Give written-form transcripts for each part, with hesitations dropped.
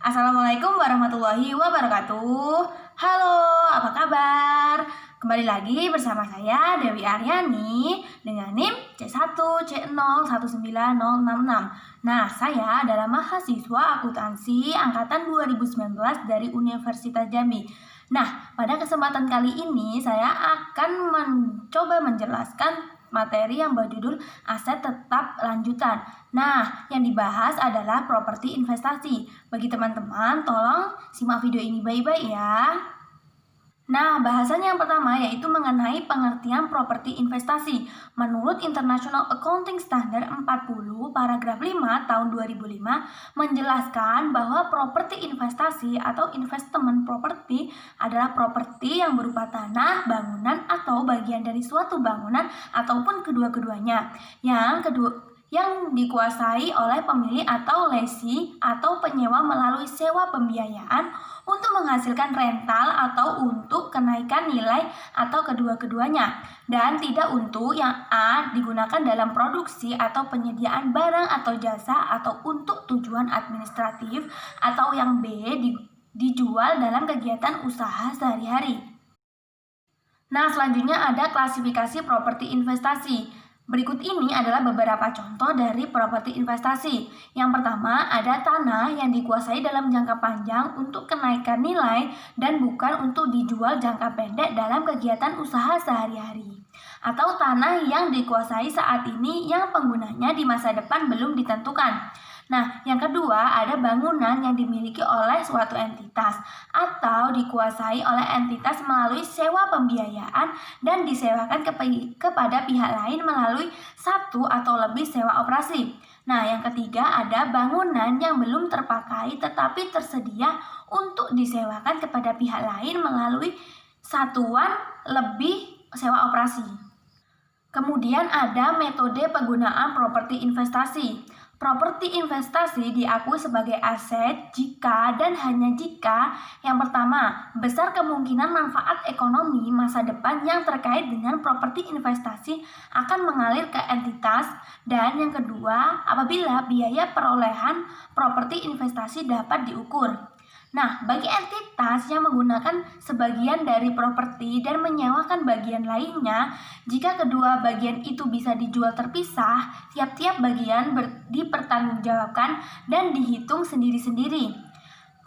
Assalamualaikum warahmatullahi wabarakatuh. Halo, apa kabar? Kembali lagi bersama saya Dewi Aryani dengan NIM C1C019066. Nah, saya adalah mahasiswa akuntansi angkatan 2019 dari Universitas Jambi. Nah, pada kesempatan kali ini saya akan mencoba menjelaskan materi yang berjudul aset tetap lanjutan. Nah, yang dibahas adalah properti investasi. Bagi teman-teman, tolong simak video ini baik-baik ya. Nah, bahasan yang pertama yaitu mengenai pengertian properti investasi. Menurut International Accounting Standard 40 paragraf 5 tahun 2005 menjelaskan bahwa properti investasi atau investment property adalah properti yang berupa tanah, bangunan, atau bagian dari suatu bangunan ataupun kedua-keduanya yang dikuasai oleh pemilik atau lessee atau penyewa melalui sewa pembiayaan untuk menghasilkan rental atau untuk kenaikan nilai atau kedua-keduanya, dan tidak untuk yang A digunakan dalam produksi atau penyediaan barang atau jasa atau untuk tujuan administratif, atau yang B dijual dalam kegiatan usaha sehari-hari. Nah, selanjutnya ada klasifikasi properti investasi. Berikut ini adalah beberapa contoh dari properti investasi. Yang pertama, ada tanah yang dikuasai dalam jangka panjang untuk kenaikan nilai dan bukan untuk dijual jangka pendek dalam kegiatan usaha sehari-hari. Atau tanah yang dikuasai saat ini yang penggunanya di masa depan belum ditentukan. Nah, yang kedua ada bangunan yang dimiliki oleh suatu entitas atau dikuasai oleh entitas melalui sewa pembiayaan dan disewakan kepada pihak lain melalui satu atau lebih sewa operasi. Nah, yang ketiga ada bangunan yang belum terpakai tetapi tersedia untuk disewakan kepada pihak lain melalui satuan lebih sewa operasi. Kemudian ada metode penggunaan properti investasi. Properti investasi diakui sebagai aset jika dan hanya jika yang pertama, besar kemungkinan manfaat ekonomi masa depan yang terkait dengan properti investasi akan mengalir ke entitas, dan yang kedua, apabila biaya perolehan properti investasi dapat diukur. Nah, bagi entitas yang menggunakan sebagian dari properti dan menyewakan bagian lainnya, jika kedua bagian itu bisa dijual terpisah, tiap-tiap bagian dipertanggungjawabkan dan dihitung sendiri-sendiri.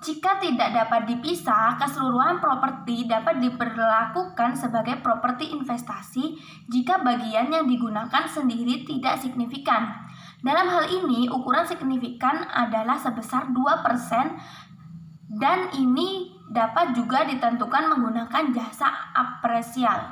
Jika tidak dapat dipisah, keseluruhan properti dapat diperlakukan sebagai properti investasi jika bagian yang digunakan sendiri tidak signifikan. Dalam hal ini, ukuran signifikan adalah sebesar 2%, dan ini dapat juga ditentukan menggunakan jasa apresial.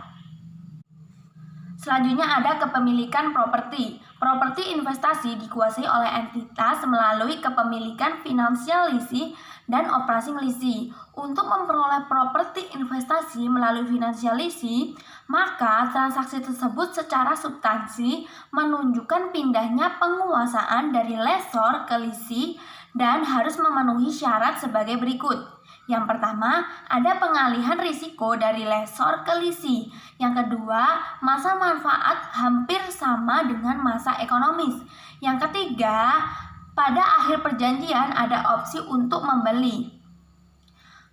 Selanjutnya ada kepemilikan properti. Properti investasi dikuasai oleh entitas melalui kepemilikan finansial leasing dan operasi leasing. Untuk memperoleh properti investasi melalui finansial leasing, maka transaksi tersebut secara substansi menunjukkan pindahnya penguasaan dari lessor ke lessee dan harus memenuhi syarat sebagai berikut. Yang pertama, ada pengalihan risiko dari lessor ke lessee. Yang kedua, masa manfaat hampir sama dengan masa ekonomis. Yang ketiga, pada akhir perjanjian ada opsi untuk membeli.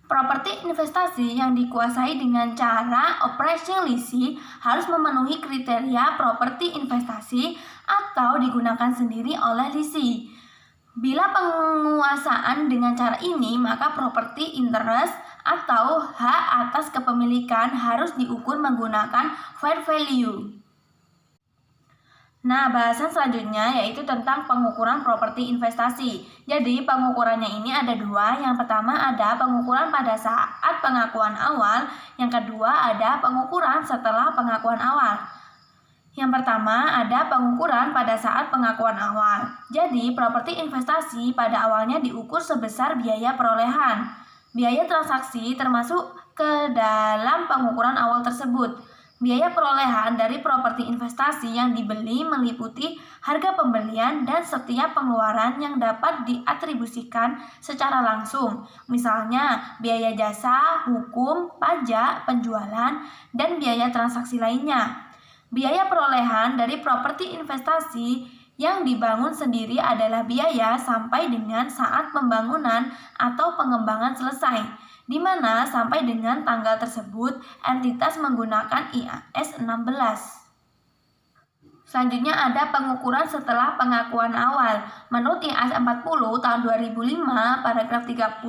Properti investasi yang dikuasai dengan cara operation leasing harus memenuhi kriteria properti investasi atau digunakan sendiri oleh lessee. Bila penguasaan dengan cara ini, maka property interest atau hak atas kepemilikan harus diukur menggunakan fair value. Nah, bahasan selanjutnya yaitu tentang pengukuran properti investasi. Jadi, pengukurannya ini ada dua. Yang pertama ada pengukuran pada saat pengakuan awal. Yang kedua ada pengukuran setelah pengakuan awal. Yang pertama ada pengukuran pada saat pengakuan awal. Jadi, properti investasi pada awalnya diukur sebesar biaya perolehan. Biaya transaksi termasuk ke dalam pengukuran awal tersebut. Biaya perolehan dari properti investasi yang dibeli meliputi harga pembelian dan setiap pengeluaran yang dapat diatribusikan secara langsung. Misalnya, biaya jasa, hukum, pajak, penjualan, dan biaya transaksi lainnya. Biaya perolehan dari properti investasi Yang dibangun sendiri adalah biaya sampai dengan saat pembangunan atau pengembangan selesai, di mana sampai dengan tanggal tersebut entitas menggunakan IAS 16. Selanjutnya ada pengukuran setelah pengakuan awal. Menurut IAS 40 tahun 2005, paragraf 30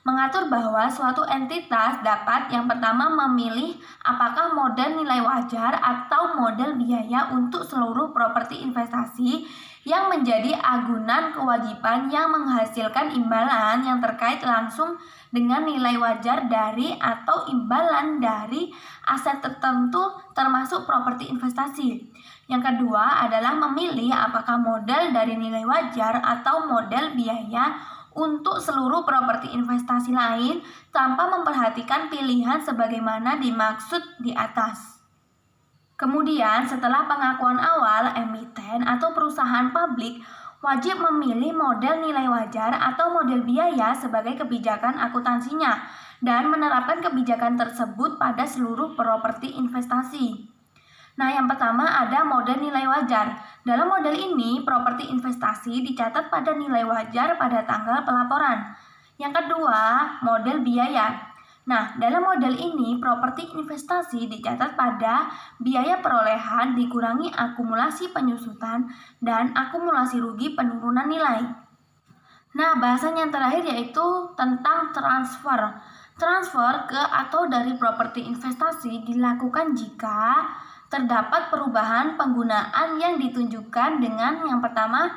mengatur bahwa suatu entitas dapat yang pertama memilih apakah model nilai wajar atau model biaya untuk seluruh properti investasi yang menjadi agunan kewajiban yang menghasilkan imbalan yang terkait langsung dengan nilai wajar dari atau imbalan dari aset tertentu termasuk properti investasi. Yang kedua adalah memilih apakah model dari nilai wajar atau model biaya untuk seluruh properti investasi lain tanpa memperhatikan pilihan sebagaimana dimaksud di atas. Kemudian setelah pengakuan awal, emiten atau perusahaan publik wajib memilih model nilai wajar atau model biaya sebagai kebijakan akuntansinya dan menerapkan kebijakan tersebut pada seluruh properti investasi. Nah, yang pertama ada model nilai wajar. Dalam model ini, properti investasi dicatat pada nilai wajar pada tanggal pelaporan. Yang kedua, model biaya. Nah, dalam model ini, properti investasi dicatat pada biaya perolehan dikurangi akumulasi penyusutan dan akumulasi rugi penurunan nilai. Nah, bahasan yang terakhir yaitu tentang transfer. Transfer ke atau dari properti investasi dilakukan jika terdapat perubahan penggunaan yang ditunjukkan dengan yang pertama,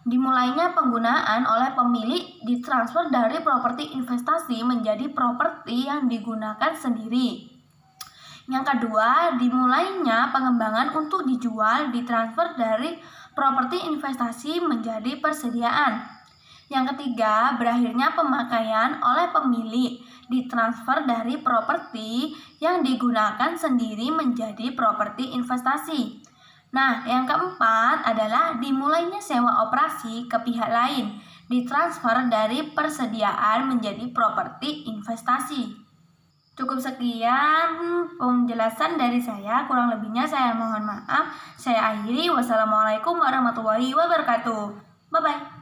dimulainya penggunaan oleh pemilik ditransfer dari properti investasi menjadi properti yang digunakan sendiri. Yang kedua, dimulainya pengembangan untuk dijual ditransfer dari properti investasi menjadi persediaan. Yang ketiga, berakhirnya pemakaian oleh pemilik ditransfer dari properti yang digunakan sendiri menjadi properti investasi. Nah, yang keempat adalah dimulainya sewa operasi ke pihak lain, ditransfer dari persediaan menjadi properti investasi. Cukup sekian penjelasan dari saya, kurang lebihnya saya mohon maaf. Saya akhiri, wassalamualaikum warahmatullahi wabarakatuh. Bye-bye.